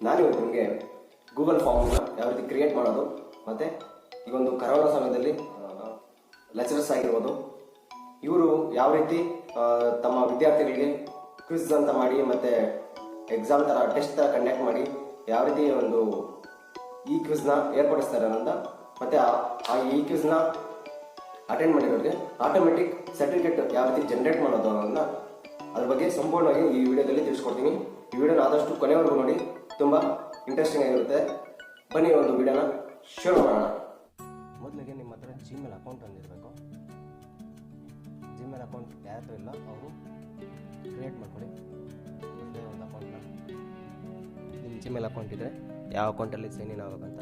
ನಾನು ನಿಮಗೆ ಗೂಗಲ್ ಫಾರ್ಮ್ನ ಯಾವ ರೀತಿ ಕ್ರಿಯೇಟ್ ಮಾಡೋದು, ಮತ್ತು ಈ ಒಂದು ಕರೋನಾ ಸಮಯದಲ್ಲಿ ಲೆಕ್ಚರರ್ಸ್ ಆಗಿರ್ಬೋದು ಇವರು ಯಾವ ರೀತಿ ತಮ್ಮ ವಿದ್ಯಾರ್ಥಿಗಳಿಗೆ ಕ್ವಿಜ್ ಅಂತ ಮಾಡಿ ಮತ್ತು ಎಕ್ಸಾಮ್ ಥರ ಟೆಸ್ಟ್ ಥರ ಕಂಡಕ್ಟ್ ಮಾಡಿ ಯಾವ ರೀತಿ ಒಂದು ಈ ಕ್ವಿಜ್ನ ಏರ್ಪಡಿಸ್ತಾರೆ ಅನ್ನೋದ, ಮತ್ತು ಆ ಈ ಕ್ವಿಜ್ನ ಅಟೆಂಡ್ ಮಾಡಿರೋರಿಗೆ ಆಟೋಮೆಟಿಕ್ ಸರ್ಟಿಫಿಕೇಟ್ ಯಾವ ರೀತಿ ಜನರೇಟ್ ಮಾಡೋದು ಅನ್ನೋದನ್ನ ಅದ್ರ ಬಗ್ಗೆ ಸಂಪೂರ್ಣವಾಗಿ ಈ ವಿಡಿಯೋದಲ್ಲಿ ತಿಳಿಸ್ಕೊಡ್ತೀನಿ. ಈ ವಿಡಿಯೋನ ಆದಷ್ಟು ಕೊನೆವರೆಗೂ ನೋಡಿ, ತುಂಬ ಇಂಟ್ರೆಸ್ಟಿಂಗ್ ಆಗಿರುತ್ತೆ. ಬನ್ನಿ ಒಂದು ವಿಡಿಯೋನ ಶುರು ಮಾಡೋಣ. ಮೊದಲಿಗೆ ನಿಮ್ಮ ಹತ್ರ ಜಿಮೇಲ್ ಅಕೌಂಟ್ ಅಂದಿರಬೇಕು. ಜಿಮೇಲ್ ಅಕೌಂಟ್ ಯಾರು ಇಲ್ಲ ಅವರು ಕ್ರಿಯೇಟ್ ಮಾಡ್ಕೊಳ್ಳಿ. ಒಂದು ಅಕೌಂಟ್ನ ನಿಮ್ಮ ಜಿಮೇಲ್ ಅಕೌಂಟ್ ಇದ್ದರೆ ಯಾವ ಅಕೌಂಟಲ್ಲಿ ಸೈನ್ ಇನ್ ಆಗಬೇಕಂತ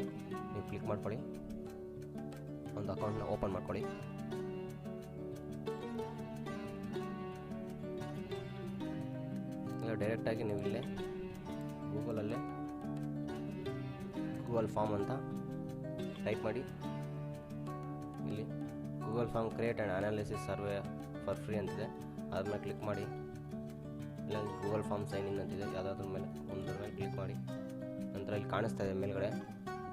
ನೀವು ಕ್ಲಿಕ್ ಮಾಡ್ಕೊಳ್ಳಿ. ಒಂದು ಅಕೌಂಟ್ನ ಓಪನ್ ಮಾಡ್ಕೊಳ್ಳಿ. ಡೈರೆಕ್ಟಾಗಿ ನೀವು ಇಲ್ಲೇ ಗೂಗಲಲ್ಲೇ ಗೂಗಲ್ ಫಾರ್ಮ್ ಅಂತ ಟೈಪ್ ಮಾಡಿ, ಇಲ್ಲಿ Google form create and analysis survey for free ಅಂತಿದೆ, ಅದ್ರ ಮೇಲೆ ಕ್ಲಿಕ್ ಮಾಡಿ. ಇಲ್ಲ ಗೂಗಲ್ ಫಾರ್ಮ್ ಸೈನ್ ಇನ್ ಅಂತಿದೆ, ಯಾವುದಾದ್ರ ಮೇಲೆ ಒಂದ್ರ ಮೇಲೆ ಕ್ಲಿಕ್ ಮಾಡಿ. ನಂತರ ಇಲ್ಲಿ ಕಾಣಿಸ್ತಾ ಇದೆ ಮೇಲ್ಗಡೆ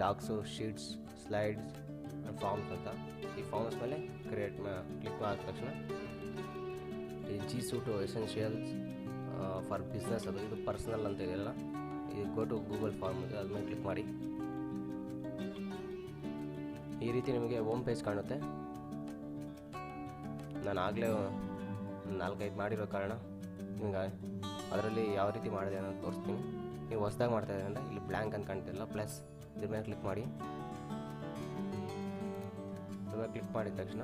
ಡಾಕ್ಸು, ಶೀಟ್ಸ್, ಸ್ಲೈಡ್ಸ್ ಆ್ಯಂಡ್ ಫಾರ್ಮ್ಸ್ ಅಂತ. ಈ ಫಾರ್ಮ್ಸ್ ಮೇಲೆ ಕ್ರಿಯೇಟ್ ಕ್ಲಿಕ್ ಮಾಡಿದ ತಕ್ಷಣ ಈ G suit essentials for business, ಅದು ಇದು ಪರ್ಸನಲ್ ಅಂತ ಇದೆಯಲ್ಲ, ಇದು ಗೋ ಟು ಗೂಗಲ್ ಫಾರ್ಮ್ ಇದೆ, ಅದ್ರ ಮೇಲೆ ಕ್ಲಿಕ್ ಮಾಡಿ. ಈ ರೀತಿ ನಿಮಗೆ ಹೋಮ್ ಪೇಜ್ ಕಾಣುತ್ತೆ. ನಾನು ಆಗಲೇ 4-5 ಮಾಡಿರೋ ಕಾರಣ ನಿಮಗೆ ಅದರಲ್ಲಿ ಯಾವ ರೀತಿ ಮಾಡಿದೆ ಅನ್ನೋದು ತೋರಿಸ್ತೀನಿ. ನೀವು ಹೊಸದಾಗಿ ಮಾಡ್ತಾ ಇದ್ದೀರಿ ಅಂದರೆ ಇಲ್ಲಿ ಬ್ಲ್ಯಾಂಕ್ ಅಂತ ಕಾಣ್ತಿಲ್ಲ, ಪ್ಲಸ್ ಇದ್ರ ಮೇಲೆ ಕ್ಲಿಕ್ ಮಾಡಿ. ಇದ್ರ ಮೇಲೆ ಕ್ಲಿಕ್ ಮಾಡಿದ ತಕ್ಷಣ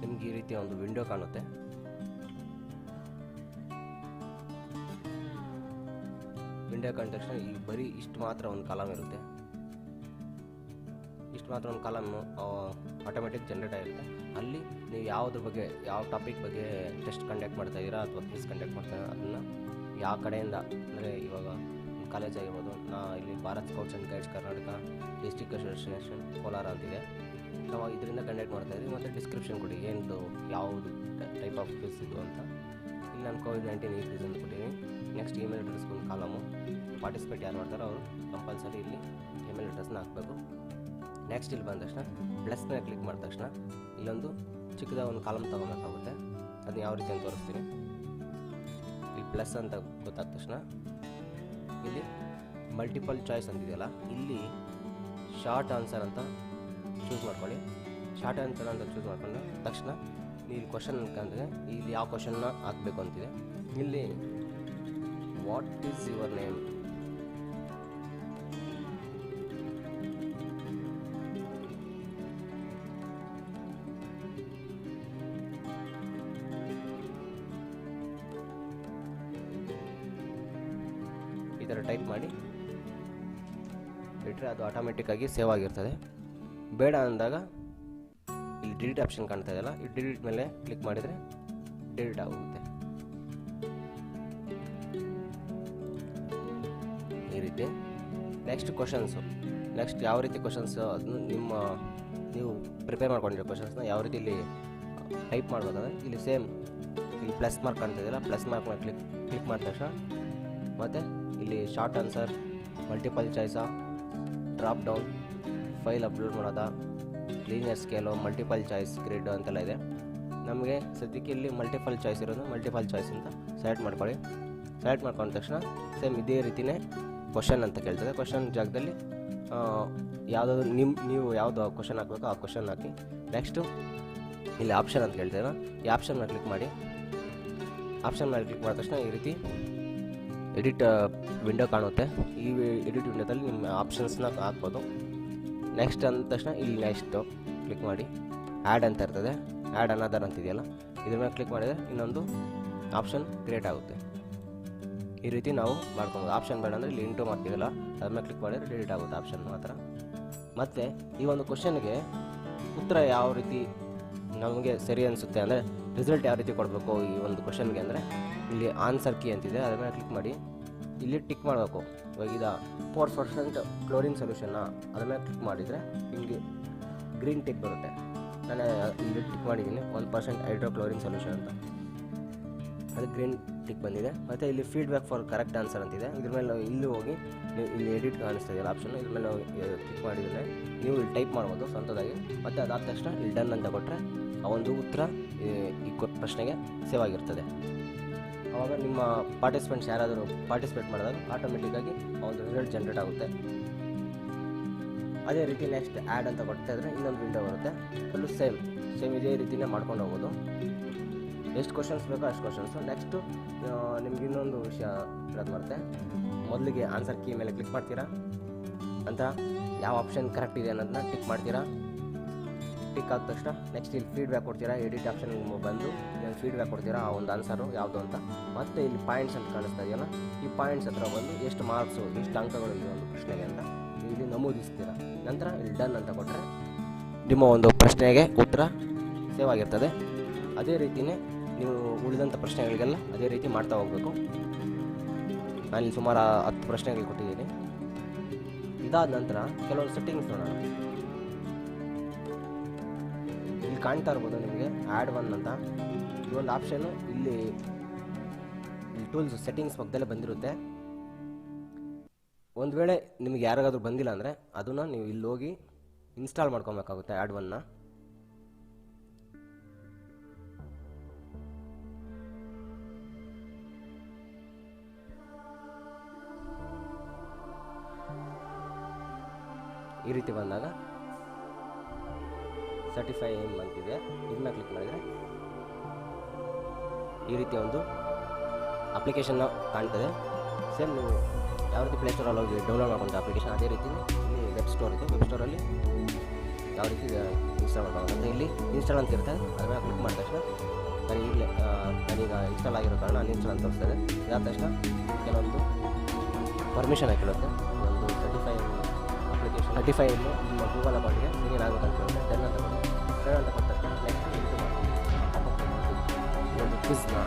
ನಿಮ್ಗೆ ಈ ರೀತಿಯ ಒಂದು ವಿಂಡೋ ಕಾಣುತ್ತೆ. ವಿಂಡೋ ಕಂಡ ತಕ್ಷಣ ಈ ಬರೀ ಇಷ್ಟು ಮಾತ್ರ ಒಂದು ಕಾಲಮ್ ಇರುತ್ತೆ. ಇಷ್ಟು ಮಾತ್ರ ಒಂದು ಕಾಲಮ್ ಆಟೋಮೆಟಿಕ್ ಜನರೇಟ್ ಆಗಿರುತ್ತೆ. ಅಲ್ಲಿ ನೀವು ಯಾವುದ್ರ ಬಗ್ಗೆ, ಯಾವ ಟಾಪಿಕ್ ಬಗ್ಗೆ ಟೆಸ್ಟ್ ಕಂಡಕ್ಟ್ ಮಾಡ್ತಾ ಇದ್ದೀರಾ ಅಥವಾ ಕ್ವಿಜ್ ಕಂಡಕ್ಟ್ ಮಾಡ್ತಾ ಇದ್ದೀರಾ ಅದನ್ನು ಯಾವ ಕಡೆಯಿಂದ, ಅಂದರೆ ಇವಾಗ ಕಾಲೇಜ್ ಆಗಿರ್ಬೋದು, ಇಲ್ಲಿ Bharat scouts and guides Karnataka district association Kolar ಅಂತಿದೆ, ನಾವು ಇದರಿಂದ ಕಂಡಕ್ಟ್ ಮಾಡ್ತಾಯಿದ್ದೀವಿ. ಮತ್ತು ಡಿಸ್ಕ್ರಿಪ್ಷನ್ ಕೊಡಿ, ಏನು ಯಾವುದು ಟೈಪ್ ಆಫ್ ಕ್ವಿಜ್ ಇದು ಅಂತ. ಇಲ್ಲಿ ನಾನು ಕೋವಿಡ್-19 ಈ ಕ್ವಿಜ್ ಅಂತ ಕೊಟ್ಟಿದ್ದೀನಿ. ನೆಕ್ಸ್ಟ್ ಇಮೇಲ್ ಅಡ್ರೆಸ್ ಒಂದು ಕಾಲಮು, ಪಾರ್ಟಿಸಿಪೇಟ್ ಯಾರು ಮಾಡ್ತಾರೋ ಅವರು ಕಂಪಲ್ಸರಿ ಇಲ್ಲಿ ಇಮೇಲ್ ಅಡ್ರೆಸ್ನ ಹಾಕಬೇಕು. ನೆಕ್ಸ್ಟ್ ಇಲ್ಲಿ ಬಂದ ತಕ್ಷಣ ಪ್ಲಸ್ ಮೇಲೆ ಕ್ಲಿಕ್ ಮಾಡಿದ ತಕ್ಷಣ ಇಲ್ಲೊಂದು ಚಿಕ್ಕದ ಒಂದು ಕಾಲಮ್ ತೊಗೊಬೇಕಾಗುತ್ತೆ. ಅದನ್ನ ಯಾವ ರೀತಿ ಅಂತ ತೋರಿಸ್ತೀನಿ. ಇಲ್ಲಿ ಪ್ಲಸ್ ಅಂತ ಗೊತ್ತಾದ ತಕ್ಷಣ ಇಲ್ಲಿ ಮಲ್ಟಿಪಲ್ ಚಾಯ್ಸ್ ಅಂತಿದೆಯಲ್ಲ, ಇಲ್ಲಿ ಶಾರ್ಟ್ ಆನ್ಸರ್ ಅಂತ ಚೂಸ್ ಮಾಡ್ಕೊಳ್ಳಿ. ಶಾರ್ಟ್ ಆನ್ಸರ್ ಅಂತ ಚೂಸ್ ಮಾಡ್ಕೊಂಡು ತಕ್ಷಣ ನೀವು ಕ್ವಶನ್ ಅನ್ಕೊಂಡ್ರೆ ಇಲ್ಲಿ ಯಾವ ಕ್ವಶನ್ನ ಹಾಕಬೇಕು ಅಂತಿದೆ. ಇಲ್ಲಿ ವಾಟ್ ಈಸ್ ಯುವರ್ ನೇಮ್, ಈ ಥರ ಟೈಪ್ ಮಾಡಿ ಬಿಟ್ಟರೆ ಅದು ಆಟೋಮೆಟಿಕ್ಕಾಗಿ ಸೇವ್ ಆಗಿರ್ತದೆ. ಬೇಡ ಅಂದಾಗ ಇಲ್ಲಿ ಡಿಲೀಟ್ ಆಪ್ಷನ್ ಕಾಣ್ತಾ ಇದೆಯಲ್ಲ, ಈ ಡಿಲೀಟ್ ಮೇಲೆ ಕ್ಲಿಕ್ ಮಾಡಿದರೆ ಡಿಲೀಟ್ ಆಗುತ್ತೆ. ಈ ರೀತಿ ನೆಕ್ಸ್ಟ್ ಕ್ವಶನ್ಸು, ನೆಕ್ಸ್ಟ್ ಯಾವ ರೀತಿ ಕ್ವಶನ್ಸು ಅದನ್ನು ನೀವು ಪ್ರಿಪೇರ್ ಮಾಡ್ಕೊಂಡಿರೋ ಕ್ವಶನ್ಸ್ನ ಯಾವ ರೀತಿ ಇಲ್ಲಿ ಟೈಪ್ ಮಾಡಬೇಕಾದ್ರೆ ಇಲ್ಲಿ ಸೇಮ್ ಇಲ್ಲಿ ಪ್ಲಸ್ ಮಾರ್ಕ್ ಕಾಣ್ತಾ ಇದೆಯಲ್ಲ, ಪ್ಲಸ್ ಮಾರ್ಕ್ ಮೇಲೆ ಕ್ಲಿಕ್ ಮಾಡಿದ ತಕ್ಷಣ ಮತ್ತು ಇಲ್ಲಿ ಶಾರ್ಟ್ ಆನ್ಸರ್, ಮಲ್ಟಿಪಲ್ ಚಾಯ್ಸಾ, ಡ್ರಾಪ್ ಡೌನ್, ಫೈಲ್ ಅಪ್ಲೋಡ್ ಮಾಡೋದಾ, linear scale, multiple choice grid ಅಂತೆಲ್ಲ ಇದೆ. ನಮಗೆ ಸದ್ಯಕ್ಕೆ ಇಲ್ಲಿ ಮಲ್ಟಿಪಲ್ ಚಾಯ್ಸ್ ಇರೋದು ಮಲ್ಟಿಪಲ್ ಚಾಯ್ಸ್ ಅಂತ ಸೆಲೆಕ್ಟ್ ಮಾಡ್ಕೊಳ್ಳಿ. ಸೆಲೆಕ್ಟ್ ಮಾಡ್ಕೊಂಡ ತಕ್ಷಣ ಸೇಮ್ ಇದೇ ರೀತಿಯೇ ಕ್ವಶನ್ ಅಂತ ಕೇಳ್ತದೆ. ಕ್ವಶನ್ ಜಾಗದಲ್ಲಿ ಯಾವುದಾದ್ರು ನೀವು ಯಾವುದು ಕ್ವಶನ್ ಹಾಕಬೇಕು ಆ ಕ್ವಶನ್ ಹಾಕಿ. ನೆಕ್ಸ್ಟು ಇಲ್ಲಿ ಆಪ್ಷನ್ ಅಂತ ಕೇಳ್ತೇವೆ, ಈ ಆಪ್ಷನ್ ಮೇಲೆ ಕ್ಲಿಕ್ ಮಾಡಿ. ಆಪ್ಷನ್ ಮೇಲೆ ಕ್ಲಿಕ್ ಮಾಡಿದ ತಕ್ಷಣ ಈ ರೀತಿ ಎಡಿಟ್ ವಿಂಡೋ ಕಾಣುತ್ತೆ. ಈ ಎಡಿಟ್ ವಿಂಡೋದಲ್ಲಿ ನಿಮ್ಮ ಆಪ್ಷನ್ಸ್ನ ಹಾಕ್ಬೋದು. ನೆಕ್ಸ್ಟ್ ಅಂದ ತಕ್ಷಣ ಇಲ್ಲಿ ನೆಕ್ಸ್ಟು ಕ್ಲಿಕ್ ಮಾಡಿ. ಆ್ಯಡ್ ಅಂತ ಇರ್ತದೆ, ಆ್ಯಡ್ ಅನದರ್ ಅಂತಿದೆಯಲ್ಲ, ಇದ್ರ ಮೇಲೆ ಕ್ಲಿಕ್ ಮಾಡಿದರೆ ಇನ್ನೊಂದು ಆಪ್ಷನ್ ಕ್ರಿಯೇಟ್ ಆಗುತ್ತೆ. ಈ ರೀತಿ ನಾವು ಮಾಡ್ಕೊಬೋದು. ಆಪ್ಷನ್ ಬೇಡ ಅಂದರೆ ಇಲ್ಲಿ ಇಂಟು ಮಾಡ್ತಿದ್ದಲ್ಲ, ಅದ್ರ ಮೇಲೆ ಕ್ಲಿಕ್ ಮಾಡಿದರೆ ಡಿಲೀಟ್ ಆಗುತ್ತೆ ಆಪ್ಷನ್ ಮಾತ್ರ. ಮತ್ತು ಈ ಒಂದು ಕ್ವಶನ್ಗೆ ಉತ್ತರ ಯಾವ ರೀತಿ ನಮಗೆ ಸರಿ ಅನಿಸುತ್ತೆ ಅಂದರೆ ರಿಸಲ್ಟ್ ಯಾವ ರೀತಿ ಕೊಡಬೇಕು ಈ ಒಂದು ಕ್ವಶನ್ಗೆ ಅಂದರೆ ಇಲ್ಲಿ ಆನ್ಸರ್ ಕೀ ಅಂತಿದೆ, ಅದ್ರ ಮೇಲೆ ಕ್ಲಿಕ್ ಮಾಡಿ ಇಲ್ಲಿ ಟಿಕ್ ಮಾಡಬೇಕು. ಇವಾಗ ಇದು 4% ಕ್ಲೋರಿನ್ ಸೊಲ್ಯೂಷನ್ನ ಅದ್ರ ಮೇಲೆ ಕ್ಲಿಕ್ ಮಾಡಿದರೆ ನಿಮಗೆ ಗ್ರೀನ್ ಟಿಕ್ ಬರುತ್ತೆ. ನಾನು ಇಲ್ಲಿ ಟಿಕ್ ಮಾಡಿದ್ದೀನಿ 1% ಹೈಡ್ರೋಕ್ಲೋರಿನ್ ಸೊಲ್ಯೂಷನ್ ಅಂತ, ಅದು ಗ್ರೀನ್ ಟಿಕ್ ಬಂದಿದೆ. ಮತ್ತು ಇಲ್ಲಿ ಫೀಡ್ಬ್ಯಾಕ್ ಫಾರ್ ಕರೆಕ್ಟ್ ಆನ್ಸರ್ ಅಂತಿದೆ. ಇದ್ರ ಮೇಲೆ ಇಲ್ಲಿ ಹೋಗಿ ನೀವು ಇಲ್ಲಿ ಎಡಿಟ್ ಕಾಣಿಸ್ತಾ ಇದೆಯಲ್ಲ ಆಪ್ಷನ್, ಇದ್ರ ಮೇಲೆ ಕ್ಲಿಕ್ ಮಾಡಿದರೆ ನೀವು ಇಲ್ಲಿ ಟೈಪ್ ಮಾಡ್ಬೋದು ಸ್ವಂತದಾಗಿ. ಮತ್ತು ಅದಾದ ತಕ್ಷಣ ಇಲ್ಲಿ ಡನ್ ಅಂತ ಕೊಟ್ಟರೆ ಆ ಒಂದು ಉತ್ತರ ಈ ಪ್ರಶ್ನೆಗೆ ಸೇವ್ ಆಗಿರ್ತದೆ. ಆವಾಗ ನಿಮ್ಮ ಪಾರ್ಟಿಸಿಪೆಂಟ್ಸ್ ಯಾರಾದರೂ ಪಾರ್ಟಿಸಿಪೇಟ್ ಮಾಡಿದಾಗ ಆಟೋಮೆಟಿಕ್ಕಾಗಿ ಆ ಒಂದು ರಿಸಲ್ಟ್ ಜನ್ರೇಟ್ ಆಗುತ್ತೆ. ಅದೇ ರೀತಿ ನೆಕ್ಸ್ಟ್ ಆ್ಯಡ್ ಅಂತ ಕೊಡ್ತಾ ಇದ್ದರೆ ಇನ್ನೊಂದು ವಿಂಡೋ ಬರುತ್ತೆ, ಅಲ್ಲೂ ಸೇಮ್ ಇದೇ ರೀತಿಯೇ ಮಾಡ್ಕೊಂಡು ಹೋಗೋದು. ಎಷ್ಟು ಕ್ವಶನ್ಸ್ ಬೇಕೋ ಅಷ್ಟು ಕ್ವಶನ್ಸು. ನೆಕ್ಸ್ಟು ನಿಮ್ಗೆ ಇನ್ನೊಂದು ವಿಷಯ ಹೇಳೋದು ಮತ್ತೆ, ಮೊದಲಿಗೆ ಆನ್ಸರ್ ಕೀ ಮೇಲೆ ಕ್ಲಿಕ್ ಮಾಡ್ತೀರಾ, ಅಂತ ಯಾವ ಆಪ್ಷನ್ ಕರೆಕ್ಟ್ ಇದೆ ಅನ್ನೋದನ್ನ ಟಿಕ್ ಮಾಡ್ತೀರಾ. ಟಿಕ್ ಆದ ತಕ್ಷಣ ನೆಕ್ಸ್ಟ್ ಇಲ್ಲಿ ಫೀಡ್ಬ್ಯಾಕ್ ಕೊಡ್ತೀರಾ, ಎಡಿಟ್ ಆಪ್ಷನ್ ಬಂದು ಫೀಡ್ಬ್ಯಾಕ್ ಕೊಡ್ತೀರಾ ಆ ಒಂದು ಆನ್ಸರು ಯಾವುದು ಅಂತ. ಮತ್ತು ಇಲ್ಲಿ ಪಾಯಿಂಟ್ಸ್ ಅಂತ ಕಾಣಿಸ್ತಾ ಇದೆಯಲ್ಲ, ಈ ಪಾಯಿಂಟ್ಸ್ ಹತ್ರ ಬಂದು ಎಷ್ಟು ಮಾರ್ಕ್ಸು ಎಷ್ಟು ಅಂಕಗಳು ಈ ಒಂದು ಪ್ರಶ್ನೆಗೆ ಅಂತ ಇಲ್ಲಿ ನಮೂದಿಸ್ತೀರಾ. ನಂತರ ಇಲ್ಲಿ ಡನ್ ಅಂತ ಕೊಟ್ಟರೆ ನಿಮ್ಮ ಒಂದು ಪ್ರಶ್ನೆಗೆ ಉತ್ತರ ಸೇವ್ ಆಗಿರ್ತದೆ. ಅದೇ ರೀತಿಯೇ ನೀವು ಉಳಿದಂಥ ಪ್ರಶ್ನೆಗಳಿಗೆಲ್ಲ ಅದೇ ರೀತಿ ಮಾಡ್ತಾ ಹೋಗಬೇಕು. ನಾನಿಲ್ಲಿ ಸುಮಾರು 10 ಪ್ರಶ್ನೆಗಳು ಕೊಟ್ಟಿದ್ದೀನಿ. ಇದಾದ ನಂತರ ಕೆಲವೊಂದು ಸೆಟ್ಟಿಂಗ್ಸ್ ನೋಡೋಣ. ಇಲ್ಲಿ ಕಾಣ್ತಾ ಇರ್ಬೋದು ನಿಮಗೆ ಆ್ಯಡ್ 1 ಅಂತ ಈ ಒಂದು ಆಪ್ಷನ್ನು ಇಲ್ಲಿ ಟೂಲ್ಸ್ ಸೆಟ್ಟಿಂಗ್ಸ್ ಪಕ್ಕದಲ್ಲೇ ಬಂದಿರುತ್ತೆ. ಒಂದು ವೇಳೆ ನಿಮಗೆ ಯಾರಿಗಾದ್ರೂ ಬಂದಿಲ್ಲ ಅಂದರೆ ಅದನ್ನು ನೀವು ಇಲ್ಲಿ ಹೋಗಿ ಇನ್ಸ್ಟಾಲ್ ಮಾಡ್ಕೊಬೇಕಾಗುತ್ತೆ ಆ್ಯಡ್ 1ನ. ಈ ರೀತಿ ಬಂದಾಗ ಸರ್ಟಿಫೈ ಅಂತಿದೆ, ಇದನ್ನ ಕ್ಲಿಕ್ ಮಾಡಿದರೆ ಈ ರೀತಿಯ ಒಂದು ಅಪ್ಲಿಕೇಶನ್ನ ಕಾಣ್ತದೆ. ಸೇಮ್ ನೀವು ಯಾವ ರೀತಿ ಪ್ಲೇಸ್ಟೋರಲ್ಲಿ ಹೋಗಿ ಡೌನ್ಲೋಡ್ ಮಾಡ್ಕೊಂತ ಅಪ್ಲಿಕೇಶನ್, ಅದೇ ರೀತಿ ಇಲ್ಲಿ ವೆಬ್ ಸ್ಟೋರ್ ಇದೆ, ವೆಬ್ ಸ್ಟೋರಲ್ಲಿ ಯಾವ ರೀತಿ ಇನ್ಸ್ಟಾಲ್ ಮಾಡ್ಕೊಂಡು ಅಂದರೆ ಇಲ್ಲಿ ಇನ್ಸ್ಟಾಲ್ ಅಂತ ಇರುತ್ತೆ. ಅದ್ರ ಮೇಲೆ ಕ್ಲಿಕ್ ಮಾಡಿದ ತಕ್ಷಣ ನಾನೀಗ ಇನ್ಸ್ಟಾಲ್ ಆಗಿರೋ ಕಾರಣ ಅನ್ಇನ್ಸ್ಟಾಲ್ ಅಂತ ತೋರಿಸ್ತದೆ. ಇದಾದ ತಕ್ಷಣ ಕೆಲವೊಂದು ಪರ್ಮಿಷನ್ ಹಾಕಿರುತ್ತೆ. ಒಂದು ಅಪ್ಲಿಕೇಶನ್ 35 ನಿಮ್ಮ ಗೂಗಲ್ ಅಕೌಂಟ್ಗೆ ಸಿಂಗಿನ್ ಆಗಬೇಕಂತ ಹೇಳಿದ್ರೆ 10 ಅಂತ ಕೊಡಿ. 10 ಅಂತ ಕೊಟ್ಟ ತಕ್ಷಣ ನೆಕ್ಸ್ಟ್ ಒಂದು ಕ್ವಿಸ್ನ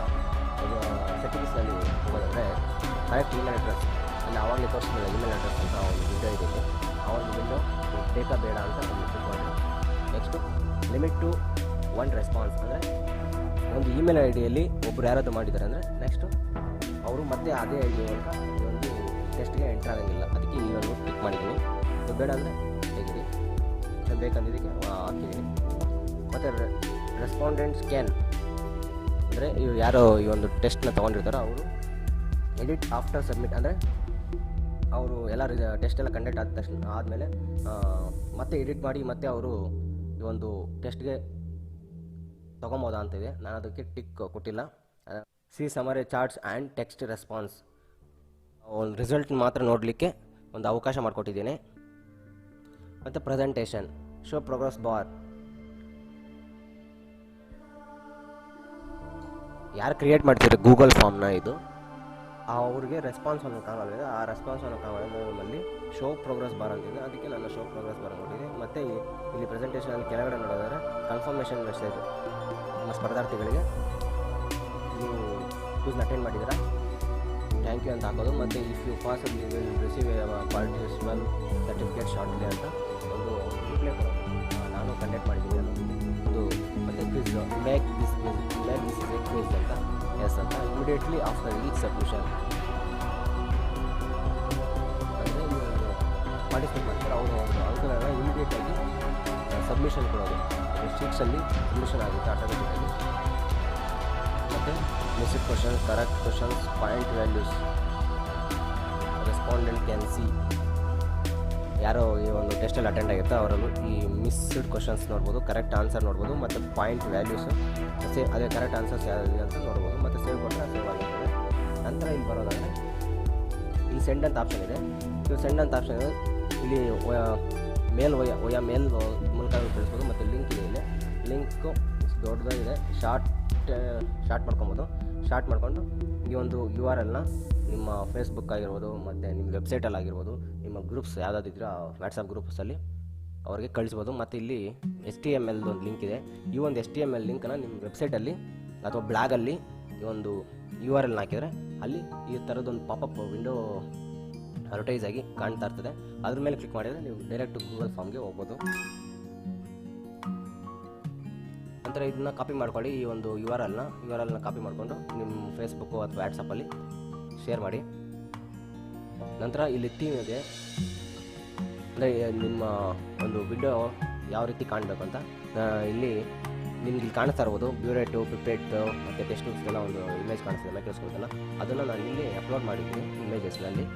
ಸೆಟ್ಟಿಂಗ್ಸ್ನಲ್ಲಿ ಹೋಗೋದಂದರೆ ಕರೆಕ್ಟ್ ಇಮೇಲ್ ಅಡ್ರೆಸ್ ಅಲ್ಲಿ ಆವಾಗಲೇ ತೋರಿಸ್ತಿಲ್ಲ ಇಮೇಲ್ ಅಡ್ರೆಸ್ ಅಂತ ಒಂದು ವಿಂಡೋ ಇದೆ. ಆ ಒಂದು ವಿಂಡೋ ಬೇಕಾ ಬೇಡ ಅಂತ ಒಂದು ಕ್ಲಿಕ್ ಮಾಡಿ. ನೆಕ್ಸ್ಟು ಲಿಮಿಟ್ ಟು 1 ರೆಸ್ಪಾನ್ಸ್ ಅಂದರೆ ಒಂದು ಇಮೇಲ್ ಐ ಡಿಯಲ್ಲಿ ಒಬ್ಬರು ಯಾರಾದರೂ ಮಾಡಿದ್ದಾರೆ ಅಂದರೆ ನೆಕ್ಸ್ಟು ಅವರು ಮತ್ತೆ ಅದೇ ಐ ಡಿ ಮೂಲಕ ಈ ಒಂದು ಟೆಸ್ಟ್ಗೆ ಎಂಟ್ರ್ ಆಗೋಂಗಿಲ್ಲ. ಅದಕ್ಕೆ ಈ ಒಂದು ಕ್ಲಿಕ್ ಮಾಡಿದ್ದೀನಿ. ಇದು ಬೇಡ ಅಂದರೆ ತೆಗೀರಿ, ನಾನು ಬೇಕಂದಿದ್ದಕ್ಕೆ ಹಾಕಿದ್ದೀನಿ. ಮತ್ತು ರೆಸ್ಪಾಂಡೆಂಟ್ ಸ್ಕ್ಯಾನ್ ಅಂದರೆ ಇವು ಯಾರೋ ಈ ಒಂದು ಟೆಸ್ಟ್ನ ತೊಗೊಂಡಿರ್ತಾರೋ ಅವರು ಎಡಿಟ್ ಆಫ್ಟರ್ ಸಬ್ಮಿಟ್ ಅಂದರೆ ಅವರು ಎಲ್ಲ ಟೆಸ್ಟ್ ಎಲ್ಲ ಕಂಡಕ್ಟ್ ಆದ ತಕ್ಷಣ ಆದಮೇಲೆ ಮತ್ತೆ ಎಡಿಟ್ ಮಾಡಿ ಮತ್ತೆ ಅವರು ಈ ಒಂದು ಟೆಸ್ಟ್ಗೆ ತೊಗೊಬೋದಾ ಅಂತಿದೆ. ನಾನು ಅದಕ್ಕೆ ಟಿಕ್ ಕೊಟ್ಟಿಲ್ಲ. C summary charts and text response ಒಂದು ರಿಸಲ್ಟ್ ಮಾತ್ರ ನೋಡಲಿಕ್ಕೆ ಒಂದು ಅವಕಾಶ ಮಾಡಿಕೊಟ್ಟಿದ್ದೀನಿ. ಮತ್ತು ಪ್ರೆಸೆಂಟೇಷನ್ ಶೋ ಪ್ರೋಗ್ರೆಸ್ ಬಾರ್, ಯಾರು ಕ್ರಿಯೇಟ್ ಮಾಡ್ತಿರೋ ಗೂಗಲ್ ಫಾರ್ಮ್ನ ಇದು ಅವ್ರಿಗೆ ರೆಸ್ಪಾನ್ಸ್ ಅನ್ನೋ ಕಾಣಲಿದೆ. ಆ ರೆಸ್ಪಾನ್ಸ್ ಅನ್ನೋ ಕಾಣಲ್ಲಿ ಶೋ ಪ್ರೋಗ್ರೆಸ್ ಬಾರ್ ಅಂತಿದೆ, ಅದಕ್ಕೆ ನಾನು ಶೋ ಪ್ರೋಗ್ರೆಸ್ ಬಾರ್ ಕೊಟ್ಟಿದ್ದೀನಿ. ಮತ್ತು ಇಲ್ಲಿ ಪ್ರೆಸೆಂಟೇಷನಲ್ಲಿ ಕೆಳಗಡೆ ನೋಡಿದರೆ ಕನ್ಫರ್ಮೇಷನ್ ಮೆಸೇಜ್ ನಮ್ಮ ಸ್ಪರ್ಧಾರ್ಥಿಗಳಿಗೆ ನೀವು ಕ್ವಿಸ್ನ ಅಟೆಂಡ್ ಮಾಡಿದ್ದೀರಾ ಥ್ಯಾಂಕ್ ಯು ಅಂತ ಹಾಕೋದು. ಮತ್ತು if you pass you will receive participle certificate shortly ಅಂತ ಒಂದು ರಿಪ್ಲೈ ಕೊಡೋದು. ನಾನು ಕಂಡಕ್ಟ್ ಮಾಡಿದ್ದೀನಿ ಒಂದು. ಮತ್ತು quiz make this is a quiz ಅಂತ ಎಸ್ ಅಂತ ಇಮಿಡಿಯೇಟ್ಲಿ ಆಫ್ಟರ್ ಈಚ್ ಸಬ್ಮಿಷನ್ ಅಂದರೆ ನೀವು ಪಾರ್ಟಿಸಿಪೇಟ್ ಮಾಡ್ತಾರೆ ಅವರು ಅಂಕಗಳನ್ನ ಇಮಿಡಿಯೇಟಾಗಿ ಸಬ್ಮಿಷನ್ ಕೊಡೋದು. ಶೀಟ್ಸಲ್ಲಿ ಸಬ್ಮಿಷನ್ ಆಗುತ್ತೆ ಆಟೋಮೆಟಿಕ್ಕಾಗಿ. ಮತ್ತು missed questions, correct questions, point values, respondent can see ಯಾರೋ ಈ ಒಂದು ಟೆಸ್ಟಲ್ಲಿ ಅಟೆಂಡ್ ಆಗಿರ್ತಾರೆ ಅವರಲ್ಲೂ ಈ ಮಿಸ್ಡ್ ಕ್ವಶನ್ಸ್ ನೋಡ್ಬೋದು, ಕರೆಕ್ಟ್ ಆನ್ಸರ್ ನೋಡ್ಬೋದು, ಮತ್ತು ಪಾಯಿಂಟ್ ವ್ಯಾಲ್ಯೂಸು ಅದೇ ಕರೆಕ್ಟ್ ಆನ್ಸರ್ಸ್ ಯಾವ್ದಿದೆ ಅಂತ ನೋಡ್ಬೋದು. ಮತ್ತು ಸೇವ್ ಕೊಟ್ಟರೆ ಸೇವ್ ಆಗಿರ್ತದೆ. ನಂತರ ಇಲ್ಲಿ ಬರೋದಾದರೆ ಇಲ್ಲಿ ಸೆಂಡ್ ಅಂತ ಆಪ್ಷನ್ ಇದೆ. ಇದು ಸೆಂಡ್ ಅಂತ ಆಪ್ಷನ್ ಇದೆ. ಇಲ್ಲಿ ಮೇಲ್ ಮೇಲ್ ಮೂಲಕ ತಿಳಿಸ್ಬೋದು. ಮತ್ತು ಲಿಂಕ್ ಇದೆ, ಇಲ್ಲಿ ಲಿಂಕು ದೊಡ್ಡದಾಗಿದೆ. ಶಾರ್ಟ್ ಮಾಡ್ಕೊಬೋದು. ಶಾರ್ಟ್ ಮಾಡಿಕೊಂಡು ಈ ಒಂದು URLನ ನಿಮ್ಮ ಫೇಸ್ಬುಕ್ ಆಗಿರ್ಬೋದು ಮತ್ತು ನಿಮ್ಮ ವೆಬ್ಸೈಟಲ್ಲಿ ಆಗಿರ್ಬೋದು, ನಿಮ್ಮ ಗ್ರೂಪ್ಸ್ ಯಾವುದಾದಿದ್ರೂ ಆ ವಾಟ್ಸಪ್ ಗ್ರೂಪ್ಸಲ್ಲಿ ಅವ್ರಿಗೆ ಕಳಿಸ್ಬೋದು. ಮತ್ತು ಇಲ್ಲಿ HTML ಒಂದು ಲಿಂಕ್ ಇದೆ. ಈ ಒಂದು HTML ಲಿಂಕನ್ನು ನಿಮ್ಮ ವೆಬ್ಸೈಟಲ್ಲಿ ಅಥವಾ ಬ್ಲಾಗಲ್ಲಿ ಈ ಒಂದು URLನ ಹಾಕಿದರೆ ಅಲ್ಲಿ ಈ ಥರದೊಂದು ಪಾಪಪ್ ವಿಂಡೋ ಅಡ್ವರ್ಟೈಸ್ ಆಗಿ ಕಾಣ್ತಾ ಇರ್ತದೆ. ಅದ್ರ ಮೇಲೆ ಕ್ಲಿಕ್ ಮಾಡಿದರೆ ನೀವು ಡೈರೆಕ್ಟ್ ಗೂಗಲ್ ಫಾರ್ಮ್ಗೆ ಹೋಗ್ಬೋದು. ನಂತರ ಇದನ್ನ ಕಾಪಿ ಮಾಡ್ಕೊಳ್ಳಿ, ಈ ಒಂದು ಯು ಆರ್ ಎಲ್ನ ಕಾಪಿ ಮಾಡಿಕೊಂಡು ನಿಮ್ಮ ಫೇಸ್ಬುಕ್ಕು ಅಥವಾ ವಾಟ್ಸಪ್ಪಲ್ಲಿ ಶೇರ್ ಮಾಡಿ. ನಂತರ ಇಲ್ಲಿ ಥೀಮ್ ಇದೆ, ಅಂದರೆ ನಿಮ್ಮ ಒಂದು ವಿಡಿಯೋ ಯಾವ ರೀತಿ ಕಾಣಬೇಕು ಅಂತ ಇಲ್ಲಿ ನಿಮ್ಗೆ ಇಲ್ಲಿ ಕಾಣಿಸ್ತಾ ಇರ್ಬೋದು. ಬ್ಯೂರೇಟು, ಪಿಪೆಟ್ಟು ಮತ್ತು ಟೆಸ್ಟ್ ಎಲ್ಲ ಒಂದು ಇಮೇಜ್ ಕಾಣಿಸ್ತಿದೆ ಮೈಕ್ರೋಸ್ಕೋಪ್ ಎಲ್ಲ, ಅದನ್ನು ನಾನು ಇಲ್ಲಿ ಅಪ್ಲೋಡ್ ಮಾಡಿದ್ದೀನಿ ಇಮೇಜಸ್ನಲ್ಲಿ.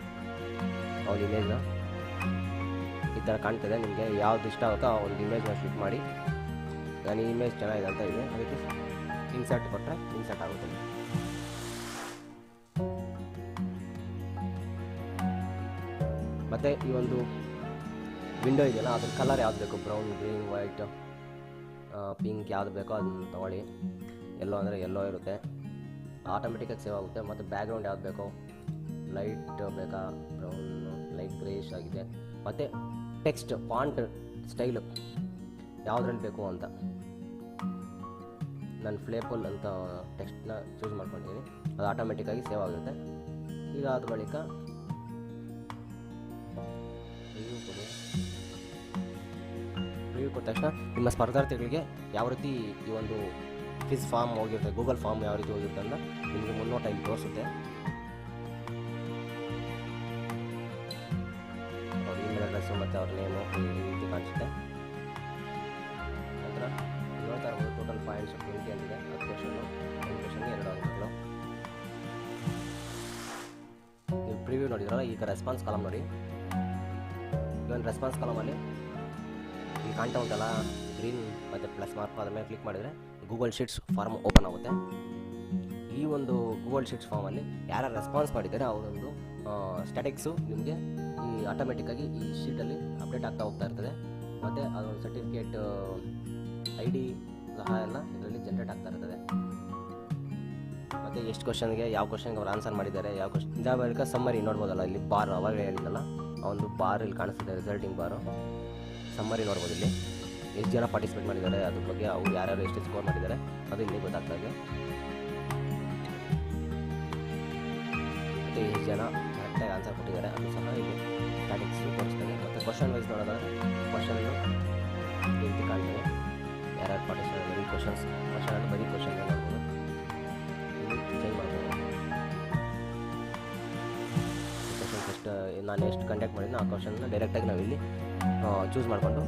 ಒಂದು ಇಮೇಜ್ನ ಈ ಥರ ಕಾಣ್ತದೆ. ನಿಮಗೆ ಯಾವ್ದು ಇಷ್ಟ ಆಗುತ್ತೋ ಆ ಒಂದು ಇಮೇಜ್ನ ಕ್ಲಿಕ್ ಮಾಡಿ, ನಾನು ಈ ಇಮೇಜ್ ಚೆನ್ನಾಗಿದೆ ಅಂತ ಇದೆ, ಅದಕ್ಕೆ ಇನ್ಸರ್ಟ್ ಕೊಟ್ಟರೆ ಇನ್ಸರ್ಟ್ ಆಗುತ್ತೆ. ಮತ್ತು ಈ ಒಂದು ವಿಂಡೋ ಇದೆಯಲ್ಲ, ಅದ್ರ ಕಲರ್ ಯಾವ್ದು ಬೇಕು, ಬ್ರೌನ್, ಗ್ರೀನ್, ವೈಟ್, ಪಿಂಕ್ ಯಾವ್ದು ಬೇಕೋ ಅದನ್ನು ತೊಗೊಳ್ಳಿ. ಎಲ್ಲೋ ಅಂದರೆ ಎಲ್ಲೋ ಇರುತ್ತೆ, ಆಟೋಮೆಟಿಕಾಗಿ ಸೇವ್ ಆಗುತ್ತೆ. ಮತ್ತು ಬ್ಯಾಕ್ಗ್ರೌಂಡ್ ಯಾವ್ದು ಬೇಕೋ, ಲೈಟ್ ಬೇಕಾ, ಬ್ರೌನ್, ಲೈಟ್ ಗ್ರೇಷ್ ಆಗಿದೆ. ಮತ್ತು ಟೆಕ್ಸ್ಟ್ ಫಾಂಟ್ ಸ್ಟೈಲು ಯಾವುದ್ರಲ್ಲಿ ಬೇಕು ಅಂತ ನಾನು ಫ್ಲೇಪಲ್ ಅಂತ ಟೆಕ್ಸ್ಟ್ನ ಚೂಸ್ ಮಾಡ್ಕೊಂಡಿದ್ದೀನಿ, ಅದು ಆಟೋಮೆಟಿಕ್ಕಾಗಿ ಸೇವ್ ಆಗುತ್ತೆ. ಈಗ ಆದ ಬಳಿಕ ರಿವ್ಯೂ ಕೊಟ್ಟ ತಕ್ಷಣ ನಿಮ್ಮ ಸ್ಪರ್ಧಾರ್ಥಿಗಳಿಗೆ ಯಾವ ರೀತಿ ಈ ಒಂದು ಫಿಸ್ ಫಾರ್ಮ್ ಹೋಗಿರುತ್ತೆ, ಗೂಗಲ್ ಫಾರ್ಮ್ ಯಾವ ರೀತಿ ಹೋಗಿರುತ್ತೆ ಅಂತ ನಿಮಗೆ ಮುನ್ನೋಟ ಇಲ್ಲಿ ತೋರಿಸುತ್ತೆ. ಅವ್ರ ಇಮೇಲ್ ಅಡ್ರೆಸ್ಸು ಮತ್ತು ಅವ್ರ ನೇಮು ಈ ರೀತಿ ಕಾಣಿಸುತ್ತೆ. ನಂತರ ನೋಡ್ತಾ ಇರ್ಬೋದು ಟೋಟಲ್ ಪಾಯಿಂಟ್ಸ್ 20 ಅಂತಿದೆ. 10 ಕ್ವಶನ್ನು, 1 ಕ್ವಶನ್ಗೆ 2 ಅಂಕಗಳು. ನೀವು ಪ್ರಿವ್ಯೂ ನೋಡಿದ್ರಲ್ಲ, ಈಗ ರೆಸ್ಪಾನ್ಸ್ ಕಾಲಮ್ ನೋಡಿ. ಇವನ್ ರೆಸ್ಪಾನ್ಸ್ ಕಾಲಮಲ್ಲಿ ಇಲ್ಲಿ ಕಾಣ್ತಾ ಉಂಟಲ್ಲ ಗ್ರೀನ್ ಮತ್ತು ಪ್ಲಸ್ ಮಾರ್ಕ್, ಅದ್ರ ಮೇಲೆ ಕ್ಲಿಕ್ ಮಾಡಿದರೆ ಗೂಗಲ್ ಶೀಟ್ಸ್ ಫಾರ್ಮ್ ಓಪನ್ ಆಗುತ್ತೆ. ಈ ಒಂದು ಗೂಗಲ್ ಶೀಟ್ಸ್ ಫಾರ್ಮಲ್ಲಿ ಯಾರು ರೆಸ್ಪಾನ್ಸ್ ಮಾಡಿದ್ದಾರೆ ಅವರೊಂದು ಸ್ಟ್ಯಾಟಿಕ್ಸು ನಿಮಗೆ ಈ ಆಟೋಮೆಟಿಕ್ಕಾಗಿ ಈ ಶೀಟಲ್ಲಿ ಅಪ್ಡೇಟ್ ಆಗ್ತಾ ಹೋಗ್ತಾ ಇರ್ತದೆ. ಮತ್ತು ಅದೊಂದು ಸರ್ಟಿಫಿಕೇಟ್ ID ಸಹ ಎಲ್ಲ ಇದರಲ್ಲಿ ಜನ್ರೇಟ್ ಆಗ್ತಾ ಇರ್ತದೆ. ಮತ್ತು ಎಷ್ಟು ಕ್ವಶನ್ಗೆ ಯಾವ ಕ್ವಶನ್ಗೆ ಅವ್ರು ಆನ್ಸರ್ ಮಾಡಿದ್ದಾರೆ, ಯಾವ ಕ್ವಶನ್ ಇದಾದ ಬಳಿಕ ಸಮ್ಮರಿ ನೋಡ್ಬೋದಲ್ಲ, ಇಲ್ಲಿ ಬಾರ್ ಅವಾಗ ಹೇಳಿದ್ದಲ್ಲ ಆ ಒಂದು ಬಾರ್ ಇಲ್ಲಿ ಕಾಣಿಸ್ತಿದೆ, ರಿಸಲ್ಟಿಂಗ್ ಬಾರು. ಸಮ್ಮರಿ ನೋಡ್ಬೋದು, ಇಲ್ಲಿ ಎಷ್ಟು ಜನ ಪಾರ್ಟಿಸಿಪೇಟ್ ಮಾಡಿದ್ದಾರೆ, ಅದ್ರ ಬಗ್ಗೆ ಅವ್ರು ಯಾರ್ಯಾರು ಎಷ್ಟು ಸ್ಕೋರ್ ಮಾಡಿದ್ದಾರೆ ಅದು ಇಲ್ಲಿ ಗೊತ್ತಾಗ್ತಾ ಇದೆ. ಮತ್ತು ಎಷ್ಟು ಜನ ಕರೆಕ್ಟಾಗಿ ಆನ್ಸರ್ ಕೊಟ್ಟಿದ್ದಾರೆ ಅದು ಸಹ ಇಲ್ಲಿ ಸ್ಟ್ಯಾಟಿಕ್ಸ್ ತೋರಿಸ್ತದೆ. ಮತ್ತು ಕ್ವಶನ್ ವೈಸ್ ನೋಡೋದಾದರೆ ಕ್ವಶನ್ನು ರೀತಿ ಕಾಣ್ತದೆ, ಯಾರ್ಯಾರು ಪಾರ್ಟಿಸಿಪೇಟ್ ಬರೀ ಕ್ವಶನ್ ಅಂದರೆ ಬರೀ ಕ್ವಶನ್ ನೋಡ್ಬೋದು, ಇಲ್ಲಿ ಚೇಂಜ್ ಮಾಡ್ಬೋದು. ಕ್ವಶನ್ಸ್ ಎಷ್ಟು ನಾನು ಎಷ್ಟು ಕಂಡಕ್ಟ್ ಮಾಡಿದ್ನೋ ಆ ಕ್ವಶನ್ನ ಡೈರೆಕ್ಟಾಗಿ ನಾವು ಇಲ್ಲಿ ಚೂಸ್ ಮಾಡಿಕೊಂಡು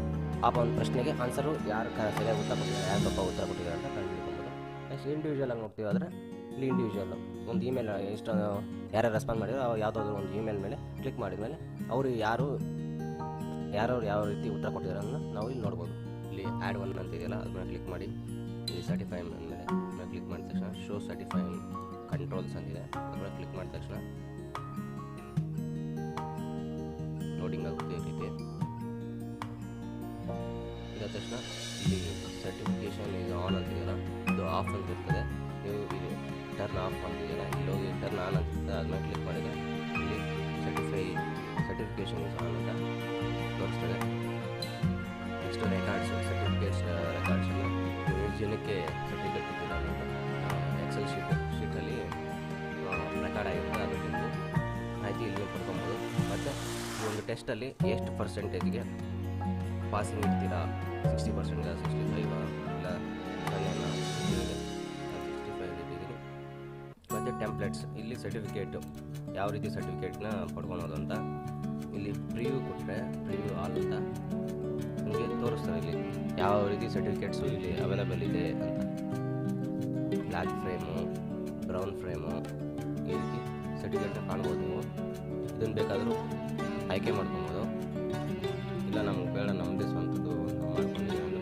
ಆ ಒಂದು ಪ್ರಶ್ನೆಗೆ ಆನ್ಸರು ಯಾರು ಸರಿಯಾಗಿ ಉತ್ತರ ಕೊಟ್ಟಿದ್ದಾರೆ, ಯಾರು ತಪ್ಪ ಉತ್ತರ ಕೊಟ್ಟಿದ್ದಾರೆ ಅಂತ ಕಂಡುಹಿಡ್ಕೊಬೋದು. ನೆಕ್ಸ್ಟ್ ಇಂಡಿವಿಜುವಲ್ ಆಗಿ ನೋಡ್ತೀವಿ ಆದರೆ ಇಲ್ಲಿ ಇಂಡಿವಿಜುವಲ್ಲು ಒಂದು ಇಮೇಲ್ ಎಷ್ಟು ಯಾರು ರೆಸ್ಪಾನ್ಸ್ ಮಾಡಿದ್ರು ಯಾವುದಾದ್ರೂ ಒಂದು ಇಮೇಲ್ ಮೇಲೆ ಕ್ಲಿಕ್ ಮಾಡಿದ ಮೇಲೆ ಅವರು ಯಾರು ಯಾವ ರೀತಿ ಉತ್ತರ ಕೊಟ್ಟಿದ್ದಾರೆ ಅನ್ನೋದನ್ನ ನಾವು ಇಲ್ಲಿ ನೋಡ್ಬೋದು. ಇಲ್ಲಿ ಆ್ಯಡ್ 1 ಅಂತ ಇದೆಯಲ್ಲ ಅದನ್ನ ಕ್ಲಿಕ್ ಮಾಡಿ, ಇಲ್ಲಿ ಸರ್ಟಿಫೈ ಮೇಲೆ ಕ್ಲಿಕ್ ಮಾಡಿದ ತಕ್ಷಣ ಶೋ ಸರ್ಟಿಫೈ ಕಂಟ್ರೋಲ್ಸ್ ಅಂತಿದೆ, ಅದನ್ನ ಕ್ಲಿಕ್ ಮಾಡಿದ ತಕ್ಷಣ ಲೋಡಿಂಗ್ ಆಗುತ್ತೆ. ಈ ರೀತಿ ಇದಾದ ತಕ್ಷಣ ಇಲ್ಲಿ ಸರ್ಟಿಫಿಕೇಷನ್ ಇದು ಆನ್ ಅಂತಿದೆಯಲ್ಲ ಇದು ಆಫ್ ಅಂತ ಇರ್ತದೆ, ನೀವು ಇಲ್ಲಿ ಟರ್ನ್ ಆಫ್ ಅಂತಿದೆಯಲ್ಲ ಇಲ್ಲಿ ಹೋಗಿ ಟರ್ನ್ ಆನ್ ಅಂತಿರ್ತದೆ, ಅದನ್ನ ಕ್ಲಿಕ್ ಮಾಡಿದರೆ ಇಲ್ಲಿ ಸರ್ಟಿಫಿಕೇಷನ್ ಇಸ್ ಆನ್ ಅಂತ ತೋರಿಸ್ತದೆ. ನೆಕ್ಸ್ಟ್ ರೆಕಾರ್ಡ್ಸ್, ಸರ್ಟಿಫಿಕೇಟ್ಸ್ ರೆಕಾರ್ಡ್ಸನ್ನು ನೀವು ಎಷ್ಟು ಜನಕ್ಕೆ ಸರ್ಟಿಫಿಕೇಟ್ ಕೊಟ್ಟಿದ್ದಾರೆ ಎಕ್ಸೆಲ್ ಶೀಟಲ್ಲಿ ರೆಕಾರ್ಡ್ ಆಗಿರುತ್ತೆ, ಅದಕ್ಕಿಂತ ಮಾಹಿತಿ ಇಲ್ಲಿ ಪಡ್ಕೊಬೋದು. ಮತ್ತು ಈ ಒಂದು ಟೆಸ್ಟಲ್ಲಿ ಎಷ್ಟು ಪರ್ಸೆಂಟೇಜ್ಗೆ ಪಾಸಿಂಗ್ ಇರ್ತೀರಾ, 60%, 65 ಇಲ್ಲ 65 ಇಟ್ಟಿದ್ದೀನಿ. ಮತ್ತು ಟೆಂಪ್ಲೇಟ್ಸ್, ಇಲ್ಲಿ ಸರ್ಟಿಫಿಕೇಟು ಯಾವ ರೀತಿ ಸರ್ಟಿಫಿಕೇಟ್ನ ಪಡ್ಕೊಳೋದು ಅಂತ ಇಲ್ಲಿ ಪ್ರಿವ್ಯೂ ಕೊಟ್ಟರೆ ಪ್ರಿವ್ಯೂ ಆಲ್ ಅಂತ ನಿಮಗೆ ತೋರಿಸ್ತಾರೆ. ಇಲ್ಲಿ ಯಾವ ರೀತಿ ಸರ್ಟಿಫಿಕೇಟ್ಸು ಇಲ್ಲಿ ಅವೈಲೇಬಲ್ ಇದೆ ಅಂತ. ಬ್ಲ್ಯಾಕ್ ಫ್ರೇಮು, ಬ್ರೌನ್ ಫ್ರೇಮು, ಈ ರೀತಿ ಸರ್ಟಿಫಿಕೇಟ್ನ ಕಾಣ್ಬೋದು. ನೀವು ಇದನ್ನು ಬೇಕಾದರೂ ಆಯ್ಕೆ ಮಾಡ್ಕೊಬೋದು, ಇಲ್ಲ ನಮ್ಗೆ ಬೇಡ ನಮ್ಮದೇ ಸ್ವಂತದ್ದು ನಾವು ಮಾಡ್ಕೊಂಡಿದ್ದೀವಿ ಅಂದರೆ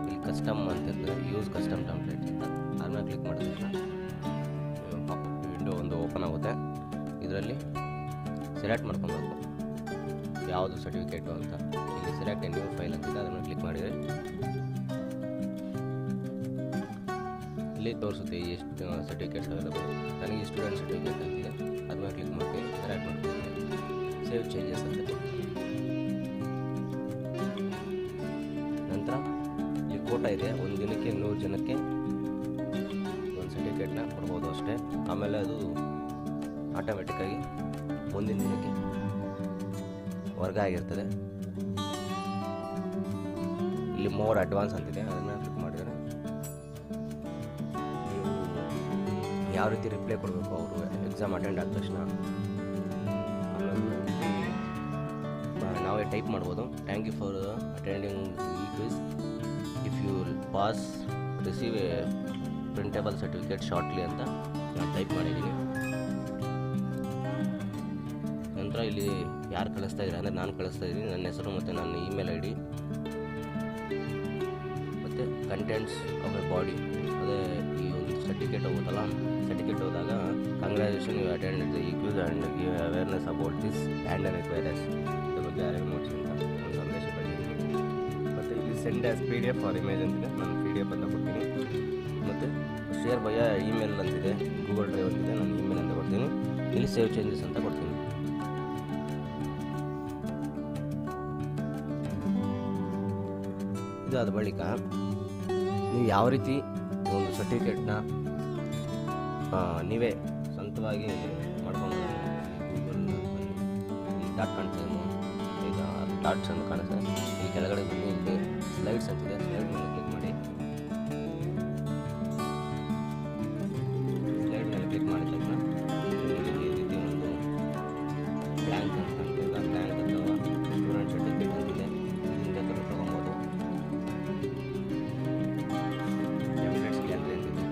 ಇಲ್ಲಿ ಕಸ್ಟಮ್ ಅಂತ ಇರ್ತದೆ, ಯೂಸ್ ಕಸ್ಟಮ್ ಟೆಂಪ್ಲೇಟ್ಸ್ ಅಂತ ಅದನ್ನ ಕ್ಲಿಕ್ ಮಾಡಿದ ತಕ್ಷಣ ವಿಂಡೋ ಒಂದು ಓಪನ್ ಆಗುತ್ತೆ. ಇದರಲ್ಲಿ ಸೆಲೆಕ್ಟ್ ಮಾಡ್ಕೊಬೇಕು ಯಾವುದು ಸರ್ಟಿಫಿಕೇಟು ಅಂತ. ಇಲ್ಲಿ ಸೆಲೆಕ್ಟ್ ಎ ನ್ಯೂ ಫೈಲ್ ಅಂತಿದೆ, ಅದನ್ನು ಕ್ಲಿಕ್ ಮಾಡಿದರೆ ಇಲ್ಲಿ ತೋರಿಸುತ್ತೆ ಎಷ್ಟು ಸರ್ಟಿಫಿಕೇಟ್ಸ್ ಅವೈಲೇಬಲ್. ನನಗೆ ಸ್ಟೂಡೆಂಟ್ ಸರ್ಟಿಫಿಕೇಟ್ ಅಂತಿದೆ, ಅದನ್ನ ಕ್ಲಿಕ್ ಮಾಡ್ತೀನಿ, ಸೆಲೆಕ್ಟ್ ಮಾಡ್ತೀನಿ, ಸೇವ್ ಚೇಂಜಸ್ ಅಂತ. ನಂತರ ಇಲ್ಲಿ ಕೋಟಾ ಇದೆ, ಒಂದು ದಿನಕ್ಕೆ 100 ಜನಕ್ಕೆ ಒಂದು ಸರ್ಟಿಫಿಕೇಟ್ನ ಕೊಡ್ಬೋದು ಅಷ್ಟೇ. ಆಮೇಲೆ ಅದು ಆಟೋಮೆಟಿಕ್ಕಾಗಿ ಮುಂದಿನ ದಿನಕ್ಕೆ ವರ್ಗ ಆಗಿರ್ತದೆ. ಇಲ್ಲಿ ಮೋರ್ ಅಡ್ವಾನ್ಸ್ ಅಂತಿದೆ, ಅದನ್ನು ಕ್ಲಿಕ್ ಮಾಡಿದರೆ ಯಾವ ರೀತಿ ರಿಪ್ಲೈ ಕೊಡಬೇಕು ಅವರು ಎಕ್ಸಾಮ್ ಅಟೆಂಡ್ ಆದ ತಕ್ಷಣ ನಾವೇ ಟೈಪ್ ಮಾಡ್ಬೋದು. ಥ್ಯಾಂಕ್ ಯು ಫಾರ್ ಅಟೆಂಡಿಂಗ್ ಈ quiz. If you pass receive a printable certificate shortly ಅಂತ ನಾನು ಟೈಪ್ ಮಾಡಿದ್ದೀನಿ. ನಂತರ ಇಲ್ಲಿ ಯಾರು ಕಳಿಸ್ತಾ ಇದ್ದಾರೆ ಅಂದರೆ ನಾನು ಕಳಿಸ್ತಾ ಇದ್ದೀನಿ, ನನ್ನ ಹೆಸರು ಮತ್ತು ನನ್ನ ಇಮೇಲ್ ಐ ಡಿ ಮತ್ತು ಕಂಟೆಂಟ್ಸ್ ಆಫ್ ಎ ಬಾಡಿ. ಅದೇ ಈ ಒಂದು ಸರ್ಟಿಫಿಕೇಟ್ ಹೋಗುತ್ತಲ್ಲ, ಸರ್ಟಿಫಿಕೇಟ್ ಹೋದಾಗ congratulation you attended the quiz and give awareness about this pandemic virus ಇದ್ರ ಬಗ್ಗೆ ಅರಿವು ಮೂಡಿಸಿ ಅಂತ ಒಂದು ಸಂದೇಶ ಪಡೆದಿದ್ದೀನಿ. ಮತ್ತು ಇಲ್ಲಿ send as PDF or image ಅಂತಿದೆ, ನಾನು PDF ಅಂತ ಕೊಡ್ತೀನಿ. ಮತ್ತು ಶೇರ್ ಬಯ ಇಮೇಲ್ ಅಂತಿದೆ, ಗೂಗಲ್ ಡ್ರೈವ್ ಅಂತಿದೆ, ನಾನು ಇಮೇಲ್ ಅಂತ ಕೊಡ್ತೀನಿ. ಇಲ್ಲಿ ಸೇವ್ ಚೇಂಜಸ್ ಅಂತ ಕೊಡ್ತೀನಿ. ಇದಾದ ಬಳಿಕ ನೀವು ಯಾವ ರೀತಿ ಒಂದು ಸರ್ಟಿಫಿಕೇಟ್ನ ನೀವೇ ಸ್ವಂತವಾಗಿ ಮಾಡ್ಕೊಂಡು ಗೂಗಲ್ ಡಾಟ್ ಕಾಣ್ತದೆ, ಈಗ ಡಾಟ್ಸ್ ಅಂತ ಕಾಣಿಸ್ತದೆ. ಈ ಕೆಳಗಡೆ ಬಂದು ಇಲ್ಲಿ ಸ್ಲೈಡ್ಸ್ ಅಂತಿದೆ, ಸ್ಲೈಡ್ ಮೇಲೆ ಕ್ಲಿಕ್ ಮಾಡಿ. ಸ್ಲೈಡ್ ಮೇಲೆ ಕ್ಲಿಕ್ ಮಾಡಿದ ತಕ್ಷಣ ಈ ರೀತಿ ಒಂದು ಬ್ಲ್ಯಾಂಕ್ ಅಂತ ಕಾಣ್ತದೆ, ಬ್ಲ್ಯಾಂಕ್ ಅಥವಾ ಸ್ಟೂಡೆಂಟ್ ಸರ್ಟಿಫಿಕೇಟ್ ಅಂತಿದೆ, ಇಲ್ಲಿಂದ ಥರ ತೊಗೊಬೋದು. ಟೆಂಪ್ಲೇಟ್ಸ್ ಗ್ಯಾಲರಿ ಅಂತಿದೆ,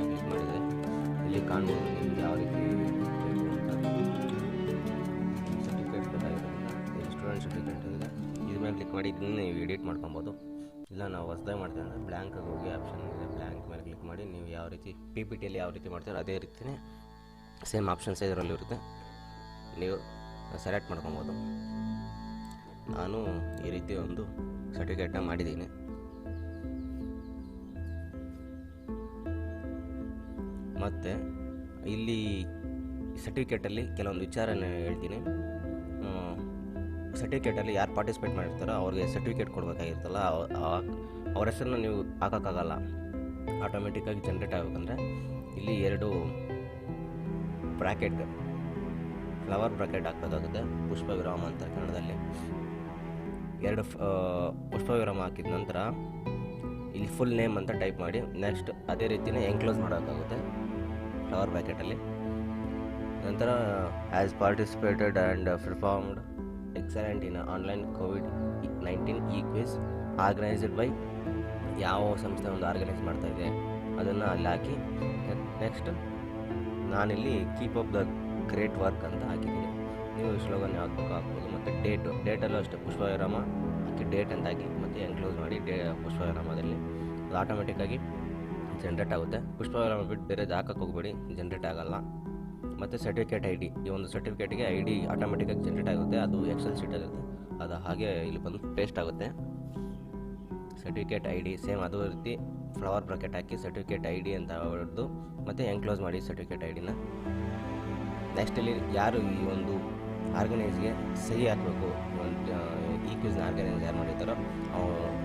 ಕ್ಲಿಕ್ ಮಾಡಿದರೆ ಇಲ್ಲಿ ಕಾಣ್ಬೋದು ನಿಮ್ಗೆ ಯಾವ ರೀತಿ ಬೇಕು ಅಂತ ಸರ್ಟಿಫಿಕೇಟ್ ಬೇಕಾಗಿರೋದ್ರಿಂದ ಇಲ್ಲಿ ಸ್ಟೂಡೆಂಟ್ ಸರ್ಟಿಫಿಕೇಟ್ ಇದೆ. ಇದ್ರ ಮೇಲೆ ಕ್ಲಿಕ್ ಮಾಡಿ ಇದನ್ನ ನೀವು ಎಡಿಟ್ ಮಾಡ್ಕೊಬೋದು. ಇಲ್ಲ ನಾವು ಹೊಸದಾಗಿ ಮಾಡ್ತೀವಿ ಅಂದರೆ ಬ್ಲ್ಯಾಂಕಾಗಿ ಹೋಗಿ ಆಪ್ಷನ್ ಇದೆ, ಬ್ಲ್ಯಾಂಕ್ ಮೇಲೆ ಕ್ಲಿಕ್ ಮಾಡಿ ನೀವು ಯಾವ ರೀತಿ PPTಯಲ್ಲಿ ಯಾವ ರೀತಿ ಮಾಡ್ತೀರೋ ಅದೇ ರೀತಿಯೇ ಸೇಮ್ ಆಪ್ಷನ್ಸ್ ಇದರಲ್ಲಿ ಇರುತ್ತೆ, ನೀವು ಸೆಲೆಕ್ಟ್ ಮಾಡ್ಕೊಬೋದು. ನಾನು ಈ ರೀತಿ ಒಂದು ಸರ್ಟಿಫಿಕೇಟ್ನ ಮಾಡಿದ್ದೀನಿ. ಮತ್ತು ಇಲ್ಲಿ ಸರ್ಟಿಫಿಕೇಟಲ್ಲಿ ಕೆಲವೊಂದು ವಿಚಾರನ ಹೇಳ್ತೀನಿ. ಸರ್ಟಿಫಿಕೇಟಲ್ಲಿ ಯಾರು ಪಾರ್ಟಿಸಿಪೇಟ್ ಮಾಡಿರ್ತಾರೋ ಅವ್ರಿಗೆ ಸರ್ಟಿಫಿಕೇಟ್ ಕೊಡಬೇಕಾಗಿರ್ತಲ್ಲ, ಅವ್ರ ಹೆಸರನ್ನು ನೀವು ಹಾಕೋಕ್ಕಾಗಲ್ಲ, ಆಟೋಮೆಟಿಕ್ಕಾಗಿ ಜನ್ರೇಟ್ ಆಗಬೇಕಂದ್ರೆ ಇಲ್ಲಿ 2 ಬ್ರ್ಯಾಕೆಟ್ ಫ್ಲವರ್ ಬ್ರ್ಯಾಕೆಟ್ ಹಾಕಬೇಕಾಗುತ್ತೆ. ಪುಷ್ಪವಿರಾಮ ಅಂತ ಕನ್ನಡದಲ್ಲಿ 2 ಪುಷ್ಪವಿರಾಮ ಹಾಕಿದ ನಂತರ ಇಲ್ಲಿ ಫುಲ್ ನೇಮ್ ಅಂತ ಟೈಪ್ ಮಾಡಿ ನೆಕ್ಸ್ಟ್ ಅದೇ ರೀತಿಯೇ ಎನ್ಕ್ಲೋಸ್ ಮಾಡೋಕ್ಕಾಗುತ್ತೆ ಫ್ಲವರ್ ಬ್ರ್ಯಾಕೆಟಲ್ಲಿ. ನಂತರ as participated and performed excellent in online COVID-19 ಈ ಕ್ವಿಜ್ ಆರ್ಗನೈಸ್ಡ್ ಬೈ ಯಾವ ಸಂಸ್ಥೆ ಒಂದು ಆರ್ಗನೈಸ್ ಮಾಡ್ತಾಯಿದೆ ಅದನ್ನು ಅಲ್ಲಿ ಹಾಕಿ ನೆಕ್ಸ್ಟ್ ನಾನಿಲ್ಲಿ keep up the great work ಅಂತ ಹಾಕಿದ್ದೀನಿ. ನೀವು ಸ್ಲೋಗನ್ ಯಾವ್ದು ಹಾಕ್ಬೋದು. ಮತ್ತು ಡೇಟಲ್ಲೂ ಅಷ್ಟೇ ಪುಷ್ಪವಿರಾಮ ಹಾಕಿ ಡೇಟ್ ಅಂತ ಹಾಕಿ ಮತ್ತು ಎನ್ಕ್ಲೋಸ್ ಮಾಡಿ ಪುಷ್ಪವಿರಾಮದಲ್ಲಿ ಅದು ಆಟೋಮೆಟಿಕ್ಕಾಗಿ ಜನ್ರೇಟ್ ಆಗುತ್ತೆ. ಪುಷ್ಪವಿರಾಮ ಬಿಟ್ಟು ಬೇರೆದು ಹಾಕಕ್ಕೆ ಹೋಗಬೇಡಿ, ಜನ್ರೇಟ್ ಆಗೋಲ್ಲ. ಮತ್ತು ಸರ್ಟಿಫಿಕೇಟ್ ID, ಈ ಒಂದು ಸರ್ಟಿಫಿಕೇಟಿಗೆ ID ಆಟೋಮೆಟಿಕ್ಕಾಗಿ ಜನ್ರೇಟ್ ಆಗುತ್ತೆ, ಅದು ಎಕ್ಸೆಲ್ ಶೀಟಲ್ಲಿರುತ್ತೆ, ಅದು ಹಾಗೆ ಇಲ್ಲಿ ಬಂದು ಪೇಸ್ಟ್ ಆಗುತ್ತೆ. ಸರ್ಟಿಫಿಕೇಟ್ ID ಸೇಮ್ ಅದೇ ರೀತಿ ಫ್ಲವರ್ ಬ್ರಾಕೆಟ್ ಹಾಕಿ ಸರ್ಟಿಫಿಕೇಟ್ ID ಅಂತ ಹೊಡೆದು ಮತ್ತು ಎನ್ಕ್ಲೋಸ್ ಮಾಡಿ ಸರ್ಟಿಫಿಕೇಟ್ ID ನ. ನೆಕ್ಸ್ಟ್ ಇಲ್ಲಿ ಯಾರು ಈ ಒಂದು ಆರ್ಗನೈಸ್ಗೆ ಸಹಿ ಹಾಕಬೇಕು, ಈ ಕ್ವಿಜ್ನ ಆರ್ಗನೈಸ್ ಯಾರು ಮಾಡಿರ್ತಾರೋ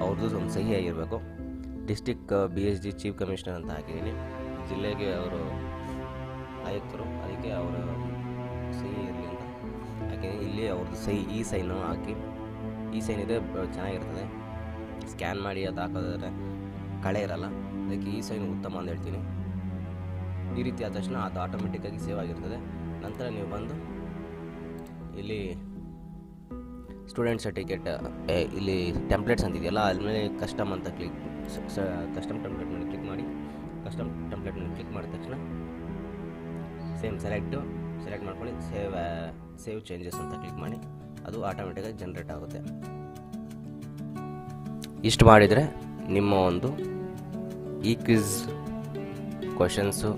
ಅವ್ರದ್ದು ಒಂದು ಸಹಿ ಆಗಿರಬೇಕು. ಡಿಸ್ಟಿಕ್ BSG ಚೀಫ್ ಕಮಿಷನರ್ ಅಂತ ಹಾಕಿದ್ದೀನಿ, ಜಿಲ್ಲೆಗೆ ಅವರು ಆಯುಕ್ತರು, ಅದಕ್ಕೆ ಅವರ ಸಹಿ ಇರಲಿ ಅಂತ ಹಾಕಿ ಇಲ್ಲಿ ಅವ್ರದ್ದು ಸಹಿ ಈ ಸೈನು ಹಾಕಿ, ಈ ಸೈನ್ ಇದೆ ಚೆನ್ನಾಗಿರ್ತದೆ, ಸ್ಕ್ಯಾನ್ ಮಾಡಿ ಅದು ಹಾಕೋದ್ರೆ ಕಳೆ ಇರಲ್ಲ, ಅದಕ್ಕೆ ಈ ಸೈನ್ ಉತ್ತಮ ಅಂತ ಹೇಳ್ತೀನಿ. ಈ ರೀತಿ ಆದ ತಕ್ಷಣ ಅದು ಆಟೋಮೆಟಿಕ್ಕಾಗಿ ಸೇವ್ ಆಗಿರ್ತದೆ. ನಂತರ ನೀವು ಬಂದು ಇಲ್ಲಿ ಸ್ಟೂಡೆಂಟ್ ಸರ್ಟಿಫಿಕೇಟ್ ಇಲ್ಲಿ ಟೆಂಪ್ಲೇಟ್ಸ್ ಅಂತಿದೆಯಲ್ಲ ಅದ್ಮೇಲೆ ಕಸ್ಟಮ್ ಅಂತ ಕಸ್ಟಮ್ ಟೆಂಪ್ಲೇಟ್ ಮೇಲೆ ಕ್ಲಿಕ್ ಮಾಡಿ, ಕಸ್ಟಮ್ ಟೆಂಪ್ಲೇಟ್ ಮೇಲೆ ಕ್ಲಿಕ್ ಮಾಡಿದ ತಕ್ಷಣ ಸೇಮ್ ಸೆಲೆಕ್ಟ್ ಮಾಡ್ಕೊಳ್ಳಿ, ಸೇವ್ ಚೇಂಜಸ್ ಅಂತ ಕ್ಲಿಕ್ ಮಾಡಿ, ಅದು ಆಟೋಮೆಟಿಕ್ಕಾಗಿ ಜನ್ರೇಟ್ ಆಗುತ್ತೆ. ಇಷ್ಟು ಮಾಡಿದರೆ ನಿಮ್ಮ ಒಂದು ಈ ಕ್ವಿಜ್ ಕ್ವಶನ್ಸು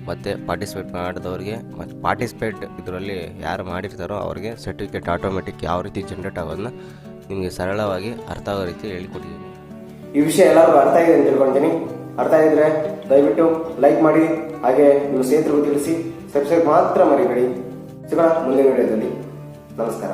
ಮತ್ತು ಪಾರ್ಟಿಸಿಪೇಟ್ ಮಾಡಿದವ್ರಿಗೆ ಮತ್ತು ಪಾರ್ಟಿಸಿಪೇಟ್ ಇದರಲ್ಲಿ ಯಾರು ಮಾಡಿರ್ತಾರೋ ಅವ್ರಿಗೆ ಸರ್ಟಿಫಿಕೇಟ್ ಆಟೋಮೆಟಿಕ್ ಯಾವ ರೀತಿ ಜನ್ರೇಟ್ ಆಗೋದನ್ನ ನಿಮಗೆ ಸರಳವಾಗಿ ಅರ್ಥ ಆಗೋ ರೀತಿ ಹೇಳಿಕೊಟ್ಟಿದ್ದೀನಿ. ಈ ವಿಷಯ ಎಲ್ಲರಿಗೂ ಅರ್ಥ ಆಗಿದೆ ಅಂತ ತಿಳ್ಕೊಳ್ತೀನಿ. ಅರ್ಥ ಆಗಿದ್ರೆ ದಯವಿಟ್ಟು ಲೈಕ್ ಮಾಡಿ, ಹಾಗೆ ನೀವು ಸ್ನೇಹಿತರಿಗೂ ತಿಳಿಸಿ, ಸಬ್ಸ್ಕ್ರೈಬ್ ಮಾತ್ರ ಮರಿಬೇಡಿ. ಸಿಗೋಣ ಮುಂದಿನ ವಿಡಿಯೋದಲ್ಲಿ. ನಮಸ್ಕಾರ.